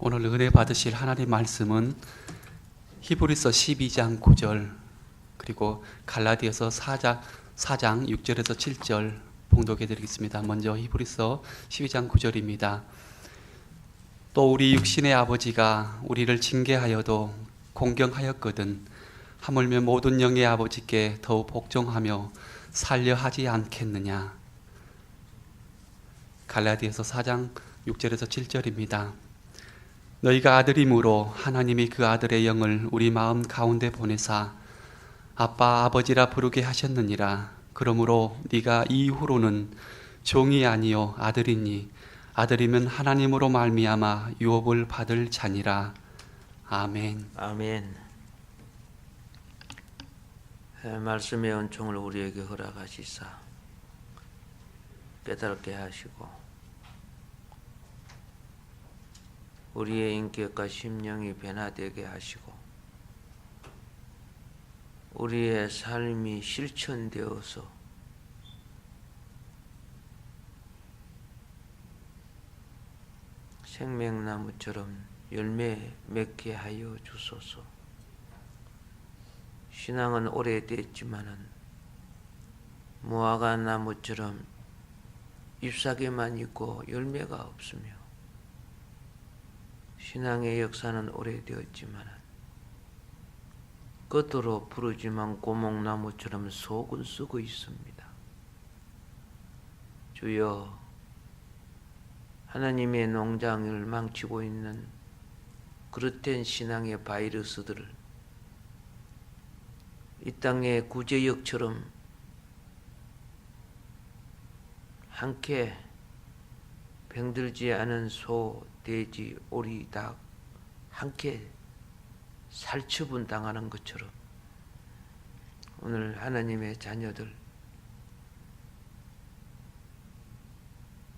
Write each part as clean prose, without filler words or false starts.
오늘 은혜 받으실 하나님 말씀은 히브리서 12장 9절 그리고 갈라디아서 4장 6절에서 7절 봉독해 드리겠습니다. 먼저 히브리서 12장 9절입니다. 또 우리 육신의 아버지가 우리를 징계하여도 공경하였거든 하물며 모든 영의 아버지께 더욱 복종하며 살려 하지 않겠느냐. 갈라디아서 4장 6절에서 7절입니다. 너희가 아들이므로 하나님이 그 아들의 영을 우리 마음 가운데 보내사 아빠 아버지라 부르게 하셨느니라. 그러므로 네가 이후로는 종이 아니요 아들이니 아들이면 하나님으로 말미암아 유업을 받을 자니라. 아멘. 아멘. 말씀의 은총을 우리에게 허락하시사 깨닫게 하시고 우리의 인격과 심령이 변화되게 하시고 우리의 삶이 실천되어서 생명나무처럼 열매 맺게 하여 주소서. 신앙은 오래됐지만은 무화과 나무처럼 잎사귀만 있고 열매가 없으며 신앙의 역사는 오래되었지만 겉으로 푸르지만 고목나무처럼 속은 썩어 있습니다. 주여, 하나님의 농장을 망치고 있는 그릇된 신앙의 바이러스들을 이 땅의 구제역처럼 함께 병들지 않은 소, 돼지, 오리, 닭 함께 살처분 당하는 것처럼 오늘 하나님의 자녀들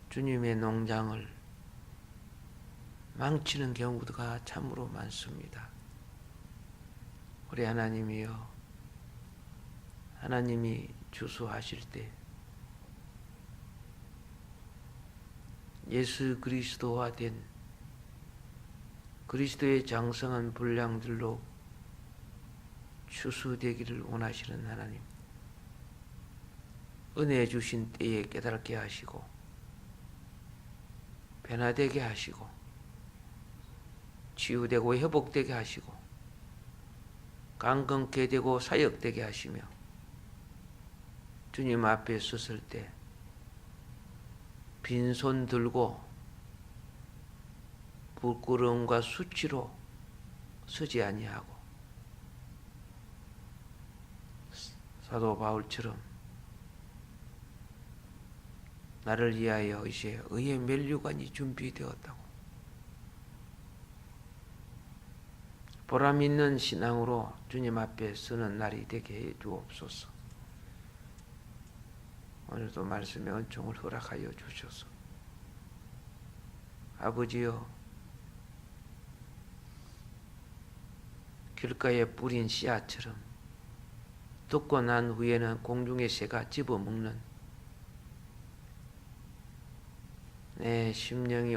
주님의 농장을 망치는 경우가 참으로 많습니다. 우리 하나님이여, 하나님이 주수하실 때 예수 그리스도화 된 그리스도의 장성한 분량들로 추수되기를 원하시는 하나님, 은혜 주신 때에 깨닫게 하시고 변화되게 하시고 치유되고 회복되게 하시고 강건케 되고 사역되게 하시며 주님 앞에 섰을 때 빈손 들고 부끄러움과 수치로 서지 아니하고 사도 바울처럼 나를 위하여 이제 의의 면류관이 준비되었다고 보람 있는 신앙으로 주님 앞에 서는 날이 되게 해 주옵소서. 오늘도 말씀의 은총을 허락하여 주셔서 아버지여, 길가에 뿌린 씨앗처럼 듣고 난 후에는 공중의 새가 집어먹는 내 심령이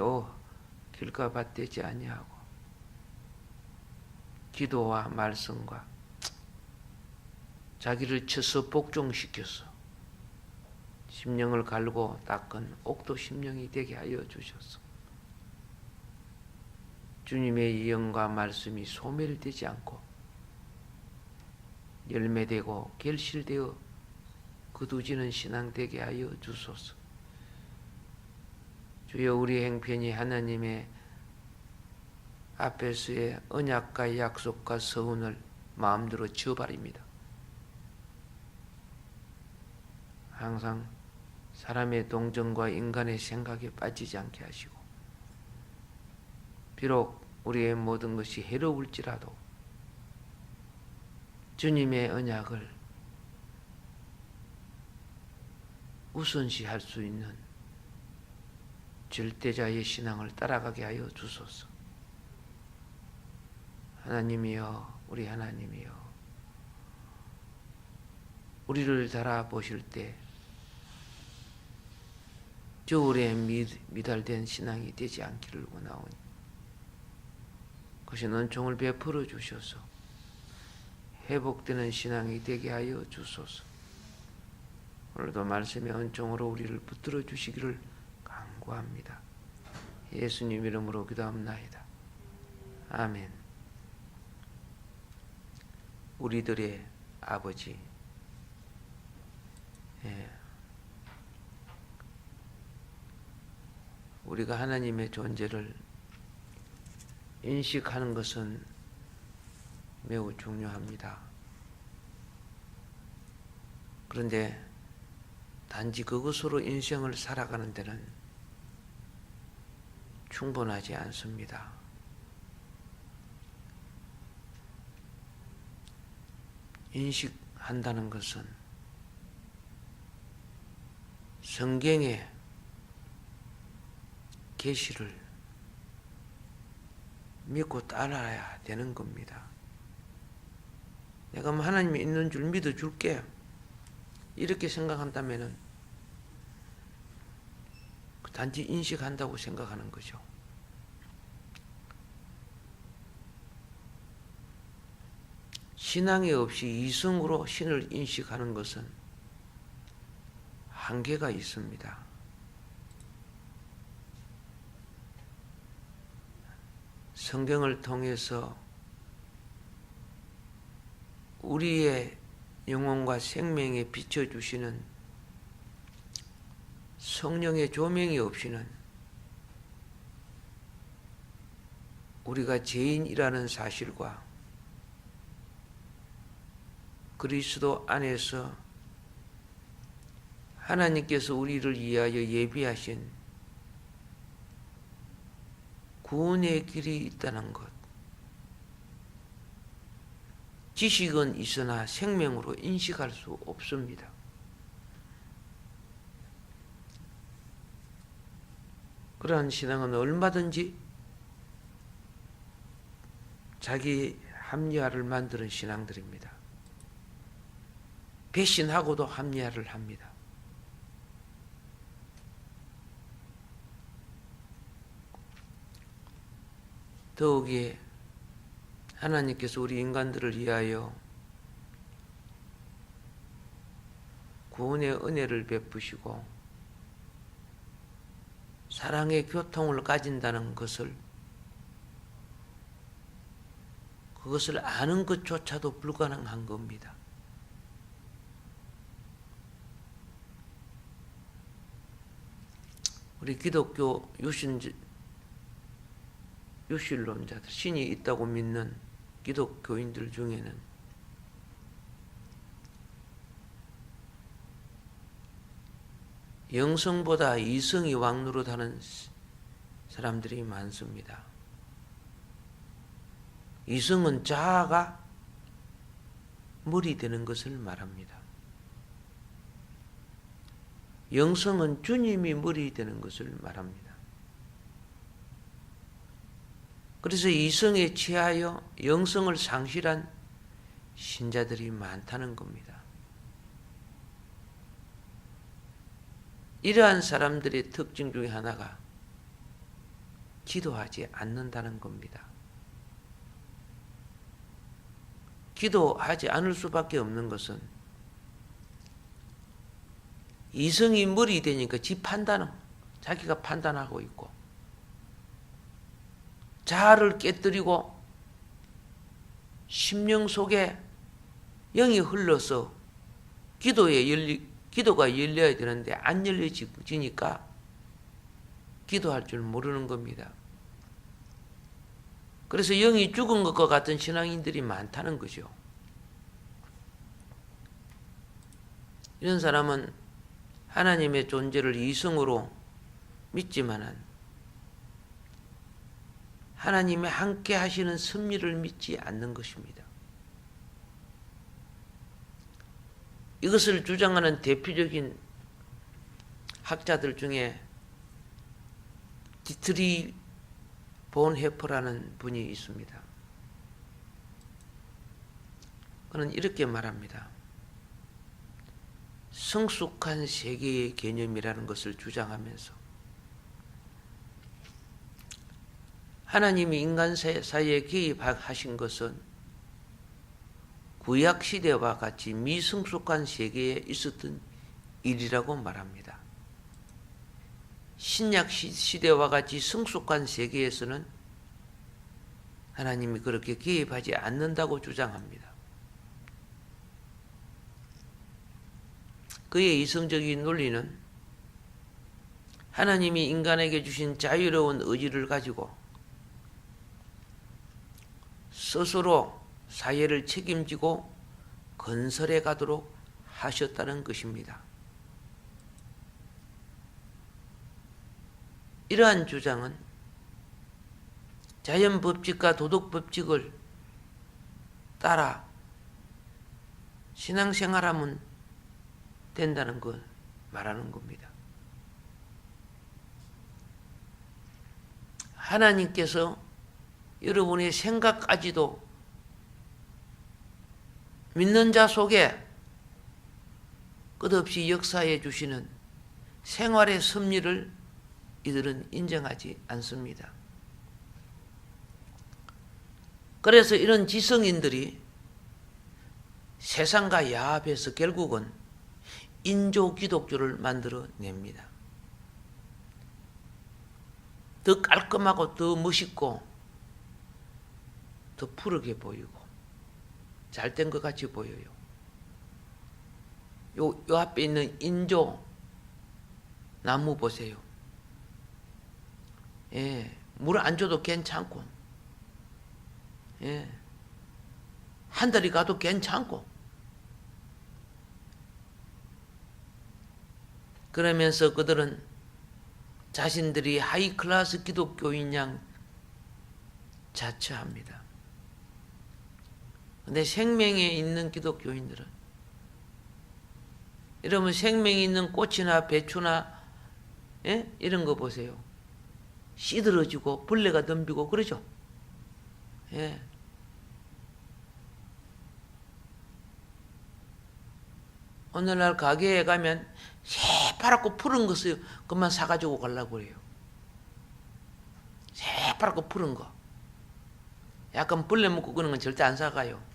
길가밭 되지 아니하고 기도와 말씀과 자기를 쳐서 복종시켜서 심령을 갈고 닦은 옥도 심령이 되게 하여 주셔서 주님의 영과 말씀이 소멸되지 않고 열매되고 결실되어 거두지는 신앙 되게 하여 주소서. 주여, 우리 행편이 하나님의 앞에서의 언약과 약속과 서운을 마음대로 지어버립니다. 항상 사람의 동정과 인간의 생각에 빠지지 않게 하시고 비록 우리의 모든 것이 해로울지라도 주님의 언약을 우선시할 수 있는 절대자의 신앙을 따라가게 하여 주소서. 하나님이여, 우리 하나님이여, 우리를 달아보실 때 저울에 미달된 신앙이 되지 않기를 원하오니 크신 은총을 베풀어 주셔서 회복되는 신앙이 되게 하여 주소서. 오늘도 말씀의 은총으로 우리를 붙들어 주시기를 간구합니다. 예수님 이름으로 기도합나이다. 아멘. 우리들의 아버지, 우리가 하나님의 존재를 인식하는 것은 매우 중요합니다. 그런데 단지 그것으로 인생을 살아가는 데는 충분하지 않습니다. 인식한다는 것은 성경의 계시를 믿고 따라야 되는 겁니다. 내가 하나님이 있는 줄 믿어줄게, 이렇게 생각한다면 단지 인식한다고 생각하는 거죠. 신앙이 없이 이성으로 신을 인식하는 것은 한계가 있습니다. 성경을 통해서 우리의 영혼과 생명에 비춰주시는 성령의 조명이 없이는 우리가 죄인이라는 사실과 그리스도 안에서 하나님께서 우리를 위하여 예비하신 구원의 길이 있다는 것, 지식은 있으나 생명으로 인식할 수 없습니다. 그러한 신앙은 얼마든지 자기 합리화를 만드는 신앙들입니다. 배신하고도 합리화를 합니다. 더욱이 하나님께서 우리 인간들을 위하여 구원의 은혜를 베푸시고 사랑의 교통을 가진다는 것을, 그것을 아는 것조차도 불가능한 겁니다. 우리 기독교 유실론자들, 신이 있다고 믿는 기독교인들 중에는 영성보다 이성이 왕노릇하는 사람들이 많습니다. 이성은 자아가 머리 되는 것을 말합니다. 영성은 주님이 머리 되는 것을 말합니다. 그래서 이성에 취하여 영성을 상실한 신자들이 많다는 겁니다. 이러한 사람들의 특징 중에 하나가 기도하지 않는다는 겁니다. 기도하지 않을 수밖에 없는 것은 이성이 머리 되니까 자기가 판단하고 있고, 자아를 깨뜨리고 심령 속에 영이 흘러서 기도가 열려야 되는데 안 열려지니까 기도할 줄 모르는 겁니다. 그래서 영이 죽은 것과 같은 신앙인들이 많다는 거죠. 이런 사람은 하나님의 존재를 이성으로 믿지만은 하나님의 함께 하시는 섭리를 믿지 않는 것입니다. 이것을 주장하는 대표적인 학자들 중에 디트리 본헤퍼라는 분이 있습니다. 그는 이렇게 말합니다. 성숙한 세계의 개념이라는 것을 주장하면서 하나님이 인간 사이에 개입하신 것은 구약 시대와 같이 미성숙한 세계에 있었던 일이라고 말합니다. 신약 시대와 같이 성숙한 세계에서는 하나님이 그렇게 개입하지 않는다고 주장합니다. 그의 이성적인 논리는 하나님이 인간에게 주신 자유로운 의지를 가지고 스스로 사회를 책임지고 건설해 가도록 하셨다는 것입니다. 이러한 주장은 자연 법칙과 도덕 법칙을 따라 신앙생활하면 된다는 걸 말하는 겁니다. 하나님께서 여러분의 생각까지도 믿는 자 속에 끝없이 역사해 주시는 생활의 섭리를 이들은 인정하지 않습니다. 그래서 이런 지성인들이 세상과 야합해서 결국은 인조 기독교를 만들어냅니다. 더 깔끔하고 더 멋있고 더 푸르게 보이고 잘된 것 같이 보여요. 요 앞에 있는 인조 나무 보세요. 예, 물 안 줘도 괜찮고, 예, 한 달이 가도 괜찮고, 그러면서 그들은 자신들이 하이클래스 기독교인 양 자처합니다. 근데 생명에 있는 기독교인들은, 여러분 생명이 있는 꽃이나 배추나, 예? 이런 거 보세요. 시들어지고 벌레가 덤비고 그러죠. 예. 오늘날 가게에 가면 새파랗고 푸른 것을 그만 사가지고 가려고 그래요. 새파랗고 푸른 거. 약간 벌레 먹고 그런 건 절대 안 사가요.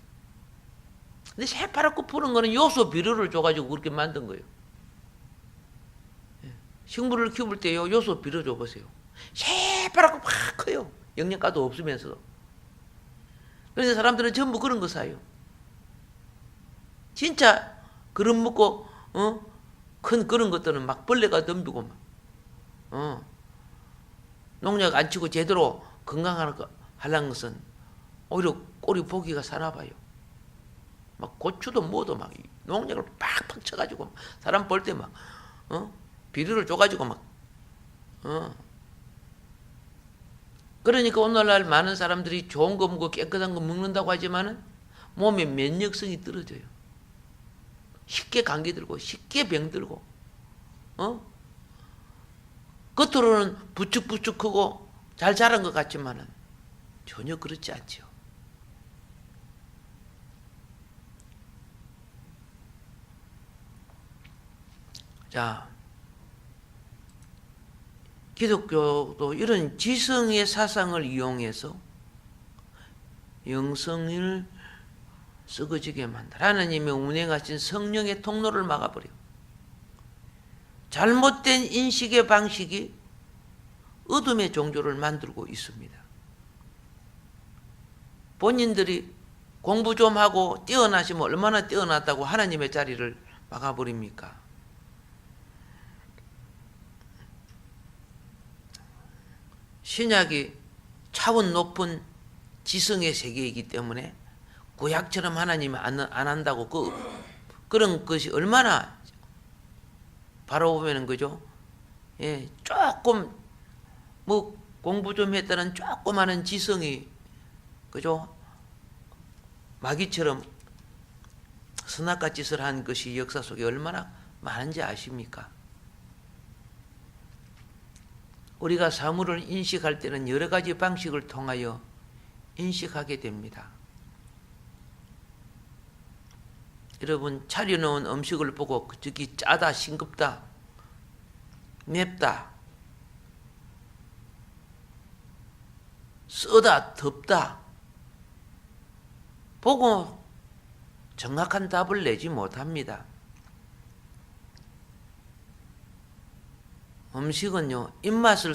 근데 새파랗고 푸른 거는 요소 비료를 줘가지고 그렇게 만든 거예요. 식물을 키울 때요, 요소 비료 줘보세요. 새파랗고 막 커요. 영양가도 없으면서도. 그래서 사람들은 전부 그런 거 사요. 진짜 그런 먹고 큰 그런 것들은 막 벌레가 덤비고 막 농약 안 치고 제대로 건강하려는 것은 오히려 꼴이 보기가 사나 봐요. 막 고추도 뭐도 막 농약을 팍팍 쳐가지고 사람 볼 때 막 비료를 줘가지고 막 그러니까 오늘날 많은 사람들이 좋은 거 먹고 깨끗한 거 먹는다고 하지만은 몸의 면역성이 떨어져요. 쉽게 감기 들고 쉽게 병 들고 겉으로는 부축부축하고 잘 자란 것 같지만은 전혀 그렇지 않죠. 자, 기독교도 이런 지성의 사상을 이용해서 영성을 썩어지게 만들어 하나님의 운행하신 성령의 통로를 막아버려. 잘못된 인식의 방식이 어둠의 종교를 만들고 있습니다. 본인들이 공부 좀 하고 뛰어나시면 얼마나 뛰어났다고 하나님의 자리를 막아버립니까? 신약이 차원 높은 지성의 세계이기 때문에 구약처럼 하나님이 안 한다고 그런 것이 얼마나 바로 보면은 그죠? 예, 조금 뭐 공부 좀 했다는 조그마한 지성이 그죠? 마귀처럼 선악과 짓을 한 것이 역사 속에 얼마나 많은지 아십니까? 우리가 사물을 인식할 때는 여러 가지 방식을 통하여 인식하게 됩니다. 여러분 차려놓은 음식을 보고 저기 짜다, 싱겁다, 맵다 쓰다 덥다 보고 정확한 답을 내지 못합니다. 음식은요, 입맛을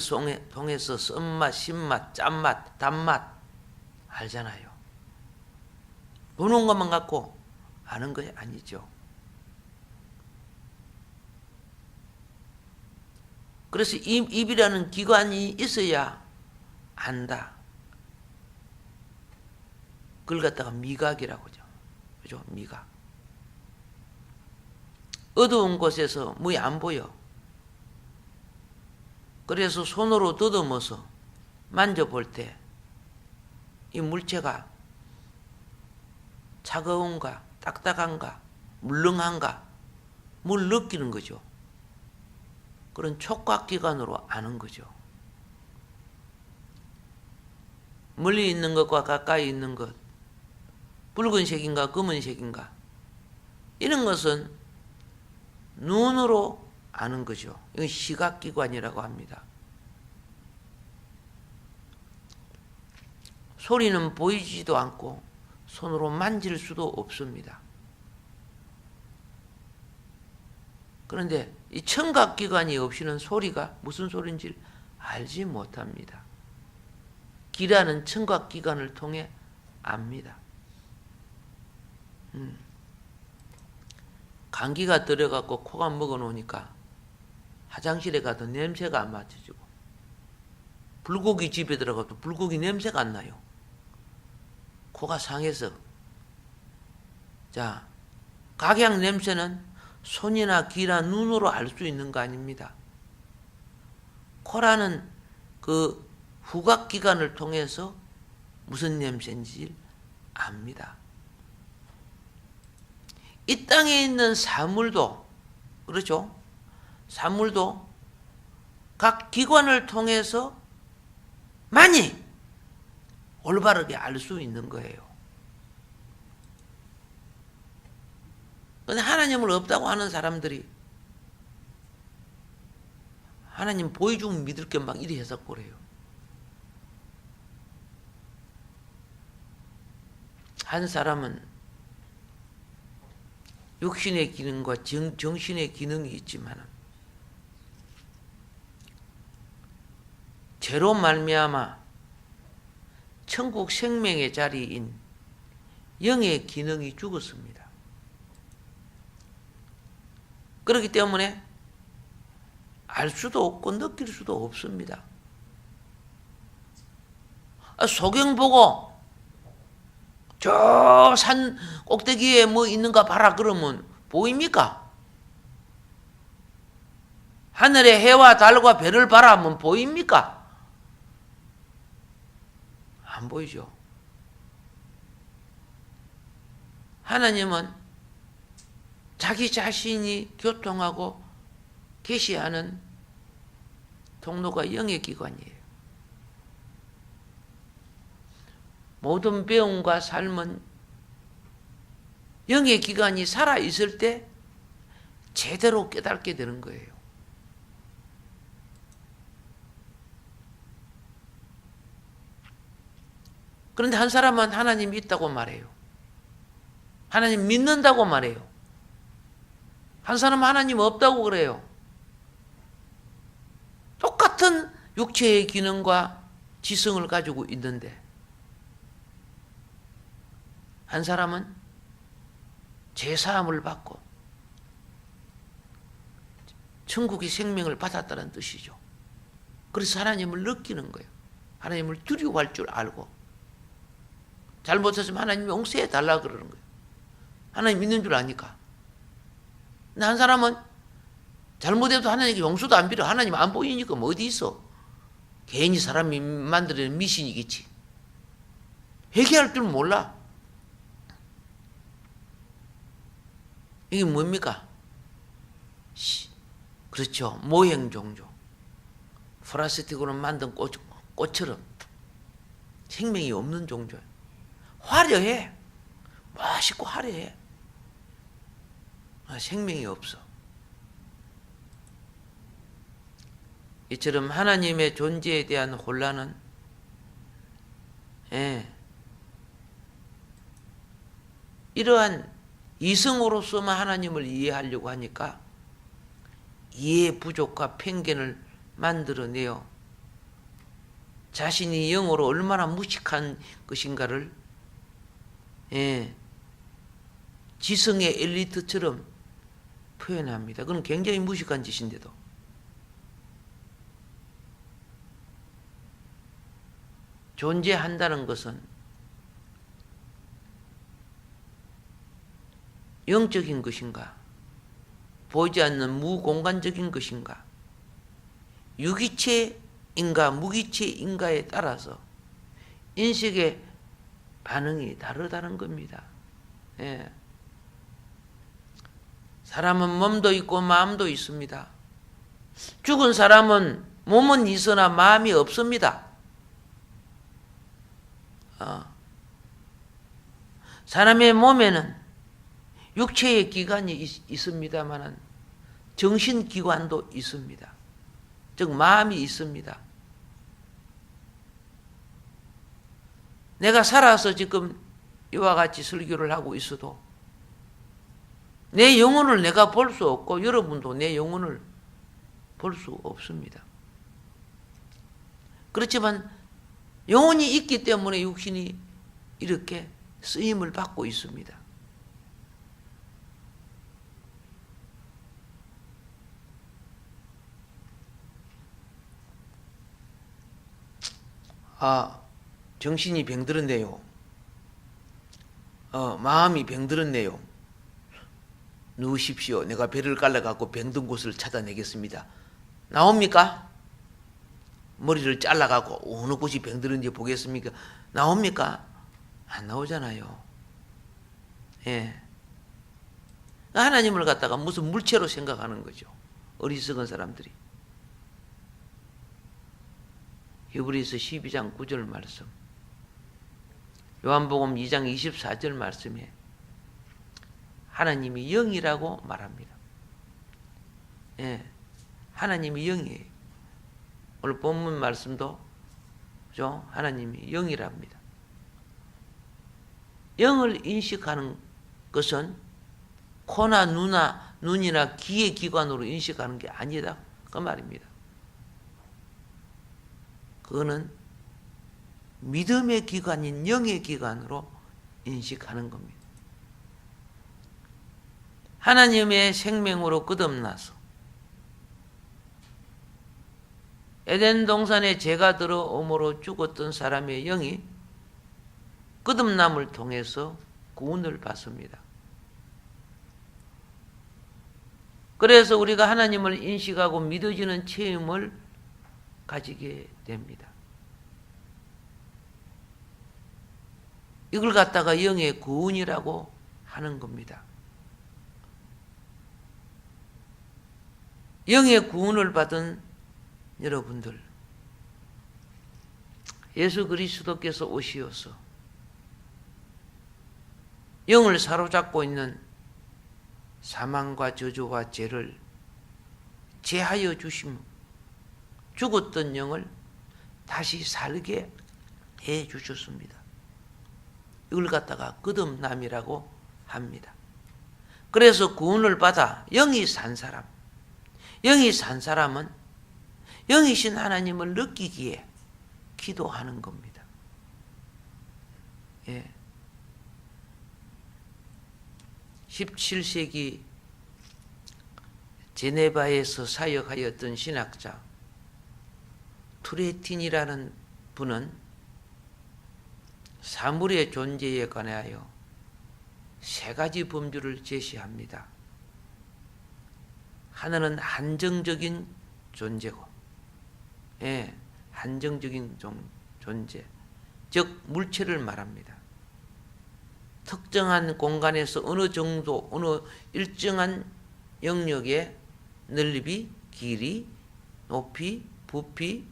통해서 쓴맛, 신맛, 짠맛, 단맛 알잖아요. 보는 것만 갖고 아는 것이 아니죠. 그래서 입이라는 기관이 있어야 안다. 그걸 갖다가 미각이라고 하죠. 그죠? 미각. 어두운 곳에서 뭐이 안 보여. 그래서 손으로 더듬어서 만져볼 때 이 물체가 차가운가, 딱딱한가, 물렁한가, 뭘 느끼는 거죠. 그런 촉각기관으로 아는 거죠. 멀리 있는 것과 가까이 있는 것, 붉은색인가 검은색인가, 이런 것은 눈으로 아는 거죠. 이건 시각기관이라고 합니다. 소리는 보이지도 않고 손으로 만질 수도 없습니다. 그런데 이 청각기관이 없이는 소리가 무슨 소리인지 알지 못합니다. 귀라는 청각기관을 통해 압니다. 감기가 들어갖고 코가 먹어놓으니까 화장실에 가도 냄새가 안 맡아지고, 불고기 집에 들어가도 불고기 냄새가 안 나요. 코가 상해서. 자, 각양 냄새는 손이나 귀나 눈으로 알 수 있는 거 아닙니다. 코라는 그 후각기관을 통해서 무슨 냄새인지 압니다. 이 땅에 있는 사물도, 그렇죠? 사물도 각 기관을 통해서 많이 올바르게 알 수 있는 거예요. 근데 하나님을 없다고 하는 사람들이 하나님 보여주면 믿을 게 막 이리 해서 그래요. 한 사람은 육신의 기능과 정신의 기능이 있지만 죄로 말미암아 천국 생명의 자리인 영의 기능이 죽었습니다. 그렇기 때문에 알 수도 없고 느낄 수도 없습니다. 소경 보고 저 산 꼭대기에 뭐 있는가 봐라 그러면 보입니까? 하늘에 해와 달과 별을 봐라 하면 보입니까? 안 보이죠. 하나님은 자기 자신이 교통하고 계시하는 통로가 영의 기관이에요. 모든 배움과 삶은 영의 기관이 살아있을 때 제대로 깨닫게 되는 거예요. 그런데 한 사람은 하나님이 있다고 말해요. 하나님 믿는다고 말해요. 한 사람은 하나님 없다고 그래요. 똑같은 육체의 기능과 지성을 가지고 있는데 한 사람은 제사함을 받고 천국의 생명을 받았다는 뜻이죠. 그래서 하나님을 느끼는 거예요. 하나님을 두려워할 줄 알고 잘못했으면 하나님이 용서해 달라 그러는 거예요. 하나님 믿는 줄 아니까. 근데 한 사람은 잘못해도 하나님께 용서도 안 빌어. 하나님 안 보이니까 뭐 어디 있어. 괜히 사람이 만들어낸 미신이겠지. 회개할 줄 몰라. 이게 뭡니까? 그렇죠. 모행종조. 플라스틱으로 만든 꽃처럼 생명이 없는 종조예요. 화려해. 멋있고 화려해. 생명이 없어. 이처럼 하나님의 존재에 대한 혼란은 예. 이러한 이성으로서만 하나님을 이해하려고 하니까 이해 부족과 편견을 만들어내요. 자신이 영으로 얼마나 무식한 것인가를 지성의 엘리트처럼 표현합니다. 그건 굉장히 무식한 짓인데도. 존재한다는 것은 영적인 것인가? 보이지 않는 무공간적인 것인가? 유기체인가 무기체인가에 따라서 인식의 반응이 다르다는 겁니다. 예. 사람은 몸도 있고 마음도 있습니다. 죽은 사람은 몸은 있으나 마음이 없습니다. 사람의 몸에는 육체의 기관이 있습니다만 정신기관도 있습니다. 즉 마음이 있습니다. 내가 살아서 지금 이와 같이 설교를 하고 있어도 내 영혼을 내가 볼 수 없고 여러분도 내 영혼을 볼 수 없습니다. 그렇지만 영혼이 있기 때문에 육신이 이렇게 쓰임을 받고 있습니다. 정신이 병들었네요. 마음이 병들었네요. 누우십시오. 내가 배를 갈라갖고 병든 곳을 찾아내겠습니다. 나옵니까? 머리를 잘라갖고 어느 곳이 병들었는지 보겠습니까? 나옵니까? 안 나오잖아요. 예. 하나님을 갖다가 무슨 물체로 생각하는 거죠. 어리석은 사람들이. 히브리서 12장 9절 말씀, 요한복음 2장 24절 말씀에 하나님이 영이라고 말합니다. 예, 하나님이 영이에요. 오늘 본문 말씀도 그죠? 하나님이 영이랍니다. 영을 인식하는 것은 코나 눈이나 귀의 기관으로 인식하는 게 아니다 그 말입니다. 그거는 믿음의 기관인 영의 기관으로 인식하는 겁니다. 하나님의 생명으로 거듭나서 에덴 동산에 죄가 들어옴으로 죽었던 사람의 영이 거듭남을 통해서 구원을 받습니다. 그래서 우리가 하나님을 인식하고 믿어지는 체험을 가지게 됩니다. 이걸 갖다가 영의 구원이라고 하는 겁니다. 영의 구원을 받은 여러분들, 예수 그리스도께서 오시어서 영을 사로잡고 있는 사망과 저주와 죄를 제하여 주시며 죽었던 영을 다시 살게 해 주셨습니다. 이걸 갖다가 거듭남이라고 합니다. 그래서 구원을 받아 영이 산 사람, 영이 산 사람은 영이신 하나님을 느끼기에 기도하는 겁니다. 예. 17세기 제네바에서 사역하였던 신학자 투레틴이라는 분은 사물의 존재에 관하여 세 가지 범주를 제시합니다. 하나는 한정적인 존재고, 예, 한정적인 존재, 즉 물체를 말합니다. 특정한 공간에서 어느 정도, 어느 일정한 영역의 넓이, 길이, 높이, 부피,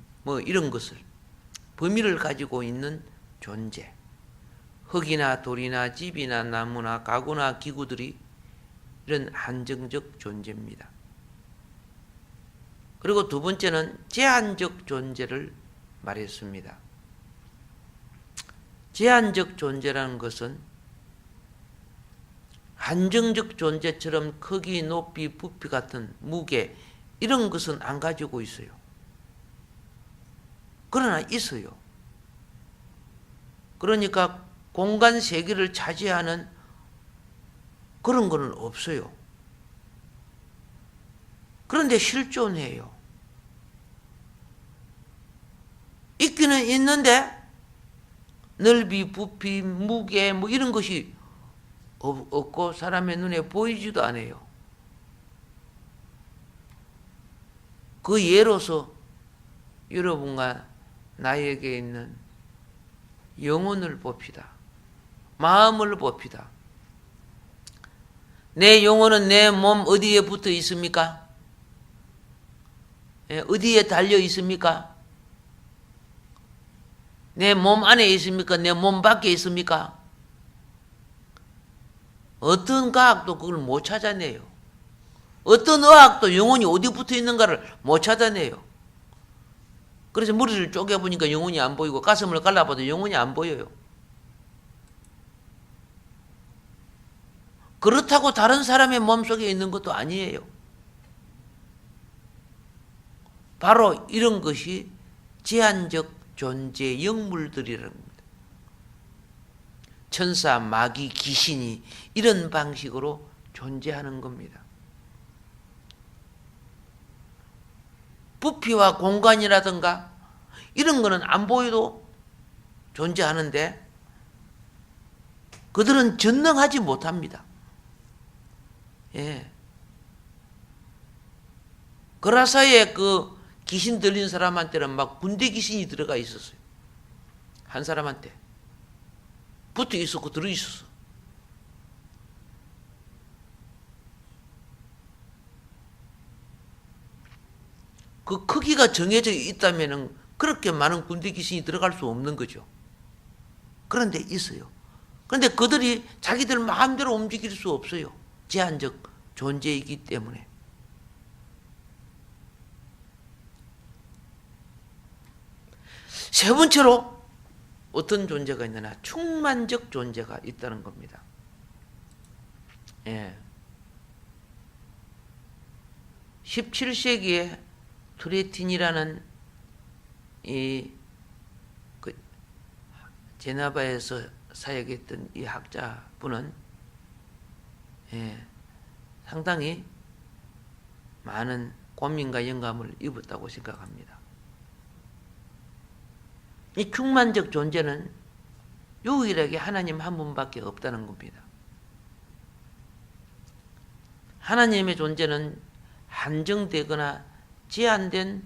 이런 것을 범위를 가지고 있는 존재. 흙이나 돌이나 집이나 나무나 가구나 기구들이 이런 한정적 존재입니다. 그리고 두 번째는 제한적 존재를 말했습니다. 제한적 존재라는 것은 한정적 존재처럼 크기, 높이, 부피 같은 무게 이런 것은 안 가지고 있어요. 그러나 있어요. 그러니까 공간 세계를 차지하는 그런 거는 없어요. 그런데 실존해요. 있기는 있는데 넓이, 부피, 무게 뭐 이런 것이 없고 사람의 눈에 보이지도 않아요. 그 예로서 여러분과 나에게 있는 영혼을 봅시다. 마음을 봅시다. 내 영혼은 내 몸 어디에 붙어 있습니까? 어디에 달려 있습니까? 내 몸 안에 있습니까? 내 몸 밖에 있습니까? 어떤 과학도 그걸 못 찾아내요. 어떤 의학도 영혼이 어디 붙어 있는가를 못 찾아내요. 그래서 머리를 쪼개보니까 영혼이 안 보이고 가슴을 갈라봐도 영혼이 안 보여요. 그렇다고 다른 사람의 몸속에 있는 것도 아니에요. 바로 이런 것이 제한적 존재 영물들이라는 겁니다. 천사, 마귀, 귀신이 이런 방식으로 존재하는 겁니다. 부피와 공간이라든가 이런 거는 안 보여도 존재하는데 그들은 전능하지 못합니다. 예. 그라사에 그 귀신 들린 사람한테는 막 군대 귀신이 들어가 있었어요. 한 사람한테 붙어 있었고 들어 있었어. 그 크기가 정해져 있다면은 그렇게 많은 군대 귀신이 들어갈 수 없는 거죠. 그런데 있어요. 그런데 그들이 자기들 마음대로 움직일 수 없어요. 제한적 존재이기 때문에. 세 번째로 어떤 존재가 있느냐? 충만적 존재가 있다는 겁니다. 예. 17세기에 투레틴이라는 그 제네바에서 사역했던 이 학자분은 상당히 많은 고민과 영감을 입었다고 생각합니다. 이 충만적 존재는 유일하게 하나님 한 분밖에 없다는 겁니다. 하나님의 존재는 한정되거나 제한된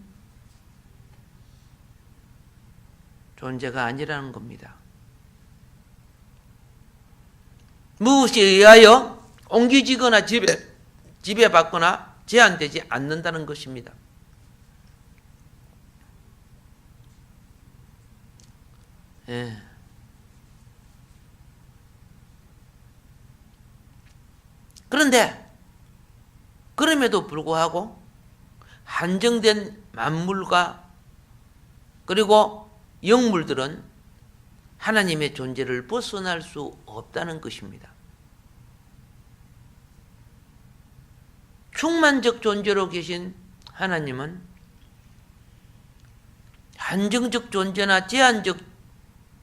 존재가 아니라는 겁니다. 무엇에 의하여 옮겨지거나 지배받거나 제한되지 않는다는 것입니다. 예. 그런데 그럼에도 불구하고 한정된 만물과 그리고 영물들은 하나님의 존재를 벗어날 수 없다는 것입니다. 충만적 존재로 계신 하나님은 한정적 존재나 제한적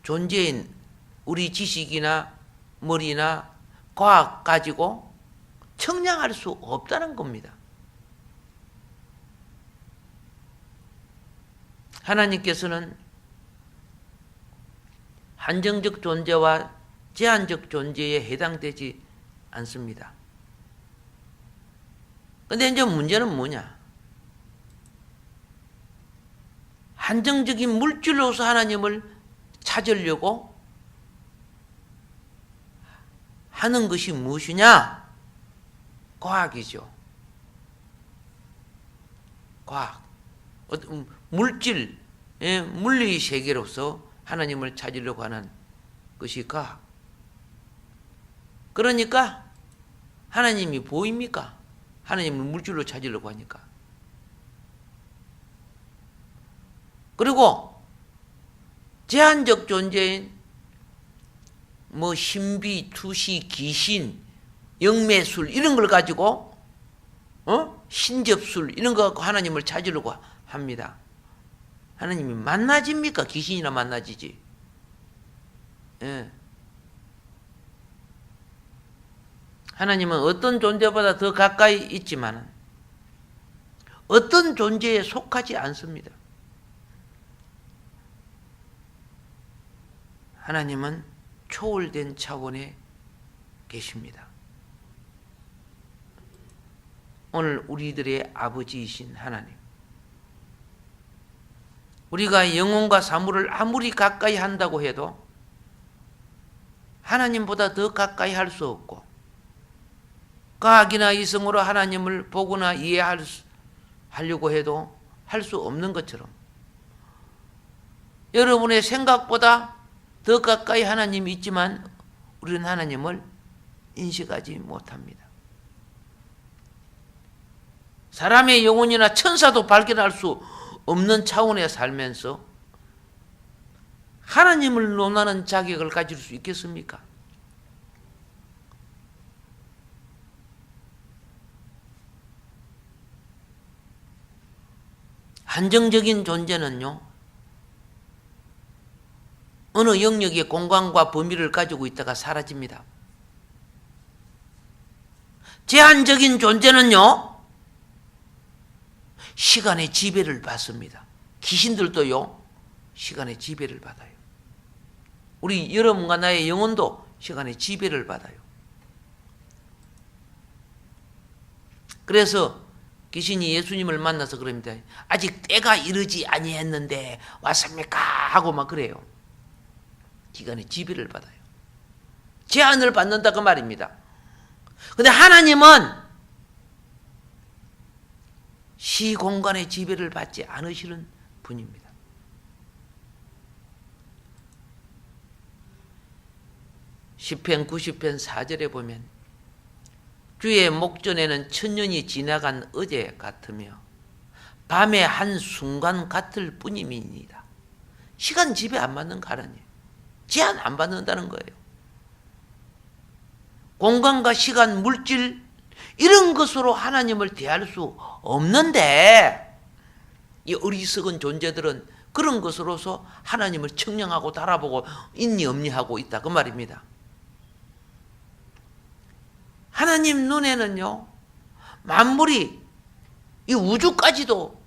존재인 우리 지식이나 머리나 과학 가지고 청량할 수 없다는 겁니다. 하나님께서는 한정적 존재와 제한적 존재에 해당되지 않습니다. 근데 이제 문제는 뭐냐? 한정적인 물질로서 하나님을 찾으려고 하는 것이 무엇이냐? 과학이죠. 과학. 물질, 물리 세계로서 하나님을 찾으려고 하는 것이 과학. 그러니까 하나님이 보입니까? 하나님을 물질로 찾으려고 하니까. 그리고 제한적 존재인 뭐 신비, 투시, 귀신, 영매술 이런 걸 가지고 신접술 이런 거 갖고 하나님을 찾으려고 합니다. 하나님이 만나집니까? 귀신이나 만나지지. 예. 하나님은 어떤 존재보다 더 가까이 있지만 어떤 존재에 속하지 않습니다. 하나님은 초월된 차원에 계십니다. 오늘 우리들의 아버지이신 하나님, 우리가 영혼과 사물을 아무리 가까이 한다고 해도 하나님보다 더 가까이 할 수 없고, 과학이나 이성으로 하나님을 보거나 이해하려고 해도 할 수 없는 것처럼 여러분의 생각보다 더 가까이 하나님이 있지만 우리는 하나님을 인식하지 못합니다. 사람의 영혼이나 천사도 발견할 수 없는 차원에 살면서 하나님을 논하는 자격을 가질 수 있겠습니까? 한정적인 존재는요, 어느 영역의 공간과 범위를 가지고 있다가 사라집니다. 제한적인 존재는요, 시간의 지배를 받습니다. 귀신들도요, 시간의 지배를 받아요. 우리 여러분과 나의 영혼도 시간의 지배를 받아요. 그래서 귀신이 예수님을 만나서 그럽니다. 아직 때가 이르지 아니했는데 왔습니까? 하고 막 그래요. 시간의 지배를 받아요. 제한을 받는다 그 말입니다. 근데 하나님은 시공간의 지배를 받지 않으시는 분입니다. 시편 90편 4절에 보면 주의 목전에는 천년이 지나간 어제 같으며 밤의 한순간 같을 뿐임이니이다. 시간 지배 안 받는 거 하나님. 제한 안 받는다는 거예요. 공간과 시간, 물질 이런 것으로 하나님을 대할 수 없는데 이 어리석은 존재들은 그런 것으로서 하나님을 청량하고 달아보고 있니 없니 하고 있다 그 말입니다. 하나님 눈에는요, 만물이 이 우주까지도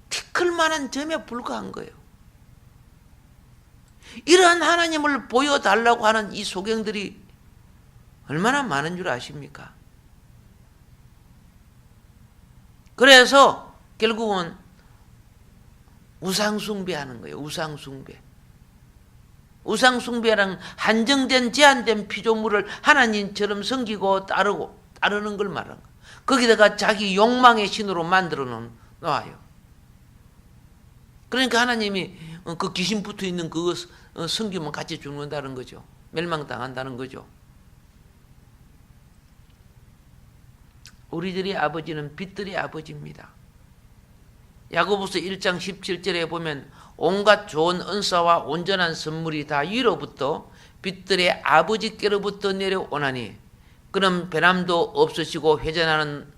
티끌만한 점에 불과한 거예요. 이러한 하나님을 보여달라고 하는 이 소경들이 얼마나 많은 줄 아십니까? 그래서 결국은 우상숭배하는 거예요. 우상숭배. 우상숭배랑 한정된 제한된 피조물을 하나님처럼 섬기고 따르는 걸 말하는 거예요. 거기다가 자기 욕망의 신으로 만들어 놓아요. 그러니까 하나님이 그 귀신 붙어 있는 그거 섬기면 같이 죽는다는 거죠. 멸망당한다는 거죠. 우리들의 아버지는 빛들의 아버지입니다. 야고보서 1장 17절에 보면 온갖 좋은 은사와 온전한 선물이 다 위로부터 빛들의 아버지께로부터 내려오나니 그는 변함도 없으시고 회전하는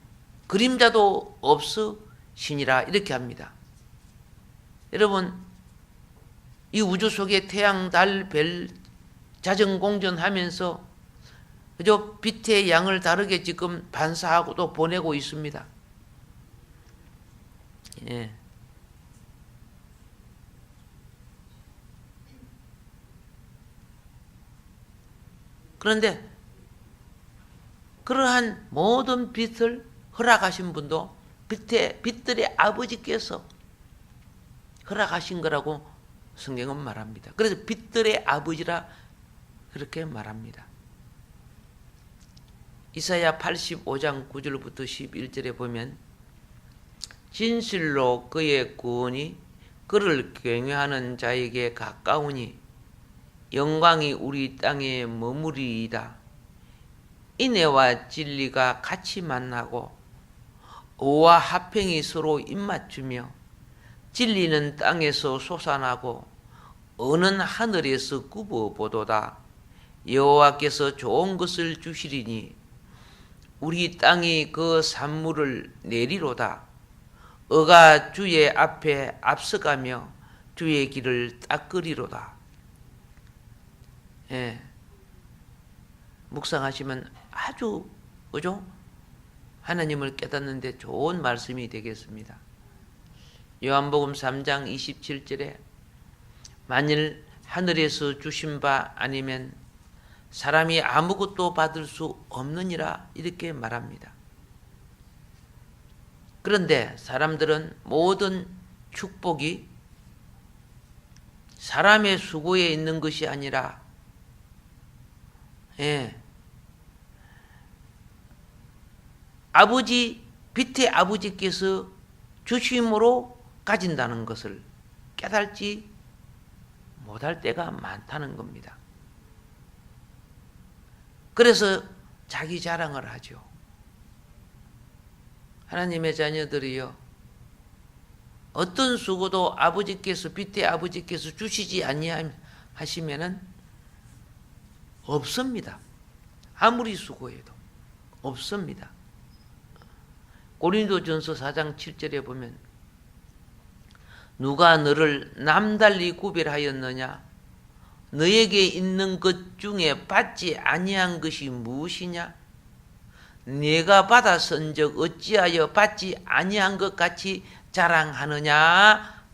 그림자도 없으시니라 이렇게 합니다. 여러분, 이 우주 속에 태양, 달, 별 자전공전하면서 그저 빛의 양을 다르게 지금 반사하고 또 보내고 있습니다. 예. 그런데 그러한 모든 빛을 허락하신 분도 빛들의 아버지께서 허락하신 거라고 성경은 말합니다. 그래서 빛들의 아버지라 그렇게 말합니다. 이사야 85장 9절부터 11절에 보면 진실로 그의 구원이 그를 경외하는 자에게 가까우니 영광이 우리 땅에 머무리이다. 인애와 진리가 같이 만나고 의와 화평이 서로 입맞추며 진리는 땅에서 솟아나고 은은 하늘에서 굽어보도다. 여호와께서 좋은 것을 주시리니 우리 땅이 그 산물을 내리로다. 어가 주의 앞에 앞서가며 주의 길을 닦으리로다. 예. 묵상하시면 아주 그죠? 하나님을 깨닫는데 좋은 말씀이 되겠습니다. 요한복음 3장 27절에 만일 하늘에서 주신 바 아니면 사람이 아무것도 받을 수 없느니라 이렇게 말합니다. 그런데 사람들은 모든 축복이 사람의 수고에 있는 것이 아니라 아버지, 빛의 아버지께서 주심으로 가진다는 것을 깨달지 못할 때가 많다는 겁니다. 그래서 자기 자랑을 하죠. 하나님의 자녀들이요, 어떤 수고도 아버지께서, 빛의 아버지께서 주시지 아니하시면은 없습니다. 아무리 수고해도 없습니다. 고린도전서 4장 7절에 보면 누가 너를 남달리 구별하였느냐? 너에게 있는 것 중에 받지 아니한 것이 무엇이냐? 네가 받았은 적 어찌하여 받지 아니한 것 같이 자랑하느냐?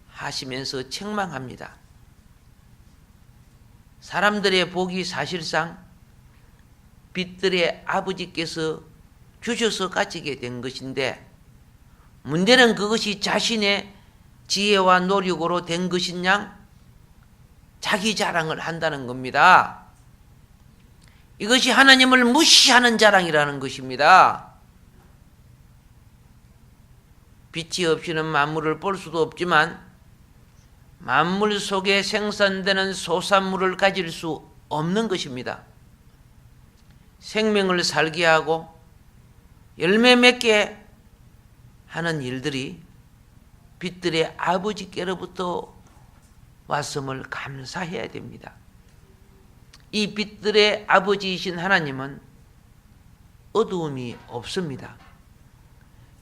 하시면서 책망합니다. 사람들의 복이 사실상 빛들의 아버지께서 주셔서 가지게 된 것인데, 문제는 그것이 자신의 지혜와 노력으로 된 것이냐? 자기 자랑을 한다는 겁니다. 이것이 하나님을 무시하는 자랑이라는 것입니다. 빛이 없이는 만물을 볼 수도 없지만 만물 속에 생산되는 소산물을 가질 수 없는 것입니다. 생명을 살게 하고 열매 맺게 하는 일들이 빛들의 아버지께로부터 왔음을 감사해야 됩니다. 이 빛들의 아버지이신 하나님은 어두움이 없습니다.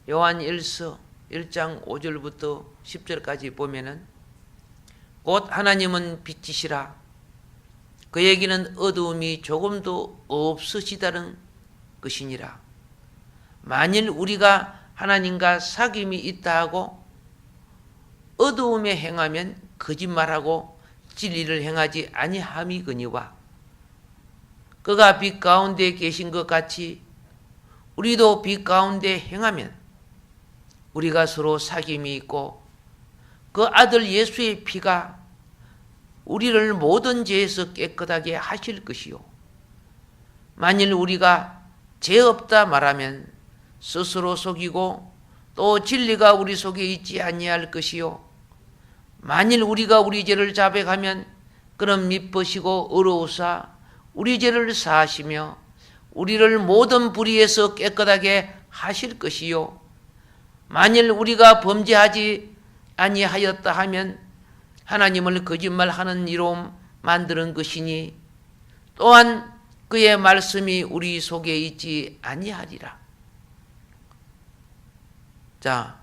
요한 1서 1장 5절부터 10절까지 보면은 곧 하나님은 빛이시라. 그에게는 어두움이 조금도 없으시다는 것이니라. 만일 우리가 하나님과 사귐이 있다 하고 어두움에 행하면 거짓말하고 진리를 행하지 아니함이거니와 그가 빛 가운데 계신 것 같이 우리도 빛 가운데 행하면 우리가 서로 사귐이 있고 그 아들 예수의 피가 우리를 모든 죄에서 깨끗하게 하실 것이요. 만일 우리가 죄 없다 말하면 스스로 속이고 또 진리가 우리 속에 있지 아니할 것이요. 만일 우리가 우리 죄를 자백하면 그는 미쁘시고 의로우사 우리 죄를 사하시며 우리를 모든 불의에서 깨끗하게 하실 것이요. 만일 우리가 범죄하지 아니하였다 하면 하나님을 거짓말하는 이로 만드는 것이니 또한 그의 말씀이 우리 속에 있지 아니하리라. 자,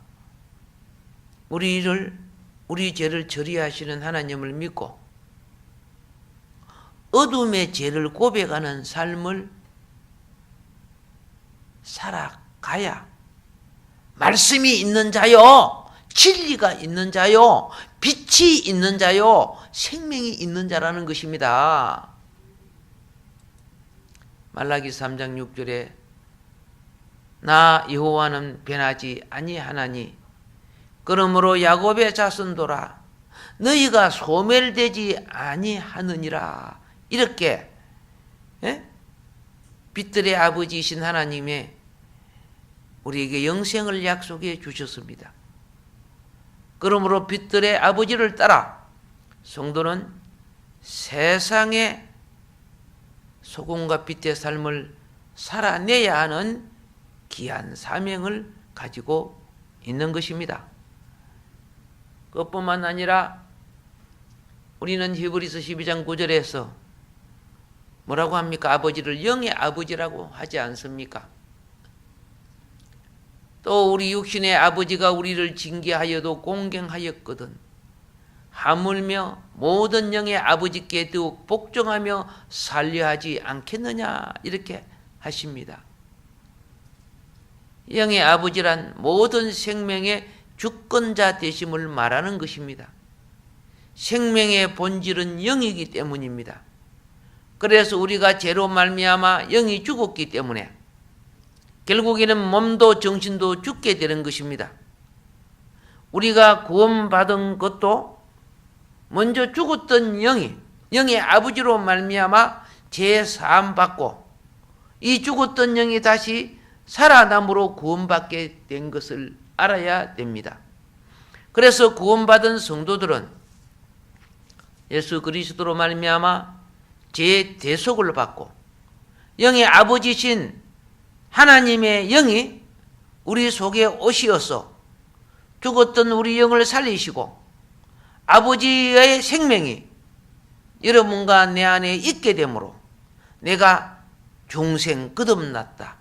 우리 죄를 처리하시는 하나님을 믿고 어둠의 죄를 고백하는 삶을 살아가야 말씀이 있는 자요, 진리가 있는 자요, 빛이 있는 자요, 생명이 있는 자라는 것입니다. 말라기 3장 6절에 나 여호와는 변하지 아니하나니 그러므로 야곱의 자손들아 너희가 소멸되지 아니하느니라. 이렇게 빛들의 아버지이신 하나님의 우리에게 영생을 약속해 주셨습니다. 그러므로 빛들의 아버지를 따라 성도는 세상의 소금과 빛의 삶을 살아내야 하는 귀한 사명을 가지고 있는 것입니다. 그것뿐만 아니라 우리는 히브리서 12장 9절에서 뭐라고 합니까? 아버지를 영의 아버지라고 하지 않습니까? 또 우리 육신의 아버지가 우리를 징계하여도 공경하였거든 하물며 모든 영의 아버지께 더욱 복종하며 살려하지 않겠느냐 이렇게 하십니다. 영의 아버지란 모든 생명의 주권자 되심을 말하는 것입니다. 생명의 본질은 영이기 때문입니다. 그래서 우리가 죄로 말미암아 영이 죽었기 때문에 결국에는 몸도 정신도 죽게 되는 것입니다. 우리가 구원받은 것도 먼저 죽었던 영의 아버지로 말미암아 죄 사함 받고 이 죽었던 영이 다시 살아남으로 구원받게 된 것을 알아야 됩니다. 그래서 구원받은 성도들은 예수 그리스도로 말미암아 죄의 대속을 받고 영의 아버지신 하나님의 영이 우리 속에 오시어서 죽었던 우리 영을 살리시고 아버지의 생명이 여러분과 내 안에 있게 되므로 내가 중생 거듭났다,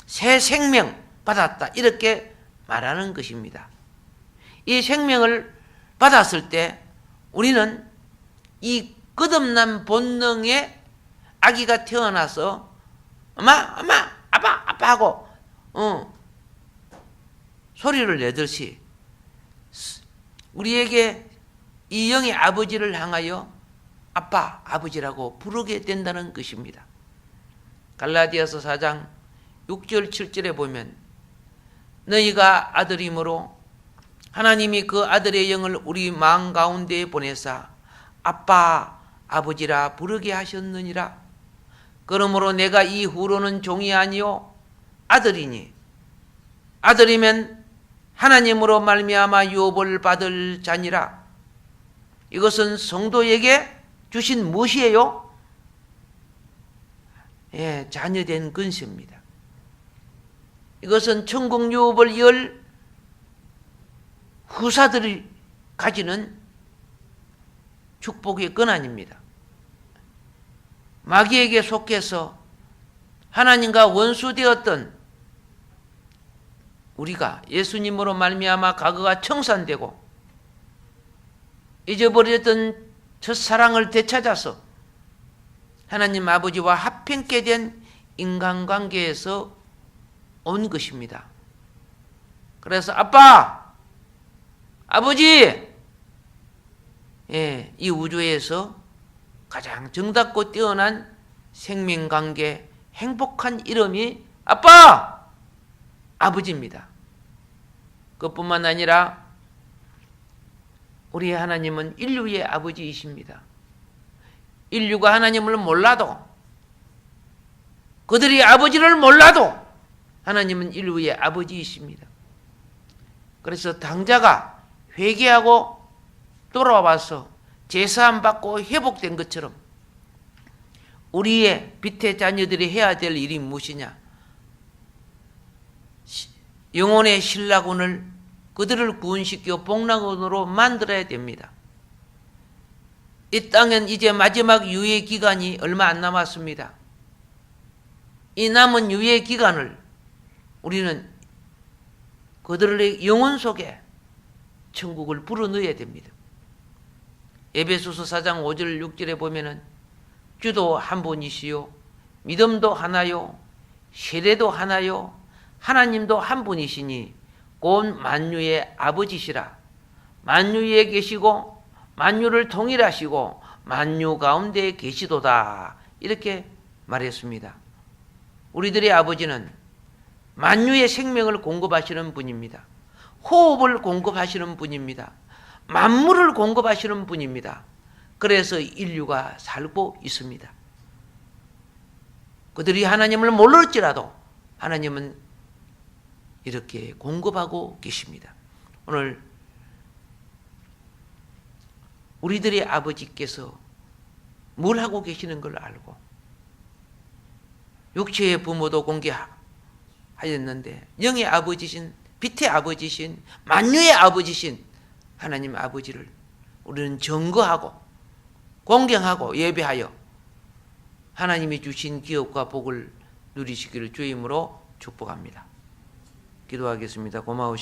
새 생명 받았다 이렇게 말하는 것입니다. 이 생명을 받았을 때 우리는 이 거듭난 본능에 아기가 태어나서 엄마 아빠 하고 소리를 내듯이 우리에게 이 영의 아버지를 향하여 아빠 아버지라고 부르게 된다는 것입니다. 갈라디아서 4장 6절 7절에 보면 너희가 아들이므로 하나님이 그 아들의 영을 우리 마음 가운데에 보내사 아빠 아버지라 부르게 하셨느니라. 그러므로 내가 이후로는 종이 아니요 아들이니 아들이면 하나님으로 말미암아 유업을 받을 자니라. 이것은 성도에게 주신 무엇이에요? 자녀된 근세입니다. 이것은 천국 유업을 열 후사들이 가지는 축복의 권한입니다. 마귀에게 속해서 하나님과 원수되었던 우리가 예수님으로 말미암아 과거가 청산되고 잊어버렸던 첫사랑을 되찾아서 하나님 아버지와 합행케 된 인간관계에서 온 것입니다. 그래서 아빠, 아버지, 이 우주에서 가장 정답고 뛰어난 생명관계, 행복한 이름이 아빠, 아버지입니다. 그뿐만 아니라 우리 하나님은 인류의 아버지이십니다. 인류가 하나님을 몰라도 그들이 아버지를 몰라도 하나님은 인류의 아버지이십니다. 그래서 당자가 회개하고 돌아와서 제사함 받고 회복된 것처럼 우리의 빛의 자녀들이 해야 될 일이 무엇이냐? 영혼의 신라군을 그들을 구원시켜 복락원으로 만들어야 됩니다. 이 땅엔 이제 마지막 유예 기간이 얼마 안 남았습니다. 이 남은 유예 기간을 우리는 그들의 영혼 속에 천국을 불어넣어야 됩니다. 에베소서 4장 5절 6절에 보면은 주도 한 분이시요 믿음도 하나요 세례도 하나요 하나님도 한 분이시니 곧 만유의 아버지시라. 만유에 계시고 만유를 통일하시고 만유 가운데 계시도다. 이렇게 말했습니다. 우리들의 아버지는 만유의 생명을 공급하시는 분입니다. 호흡을 공급하시는 분입니다. 만물을 공급하시는 분입니다. 그래서 인류가 살고 있습니다. 그들이 하나님을 몰랐지라도 하나님은 이렇게 공급하고 계십니다. 오늘 우리들의 아버지께서 뭘 하고 계시는 걸 알고 육체의 부모도 공개하였는데 영의 아버지신 빛의 아버지신 만유의 아버지신 하나님 아버지를 우리는 증거하고 공경하고 예배하여 하나님이 주신 기업과 복을 누리시기를 주의 이름으로 축복합니다. 기도하겠습니다. 고마우신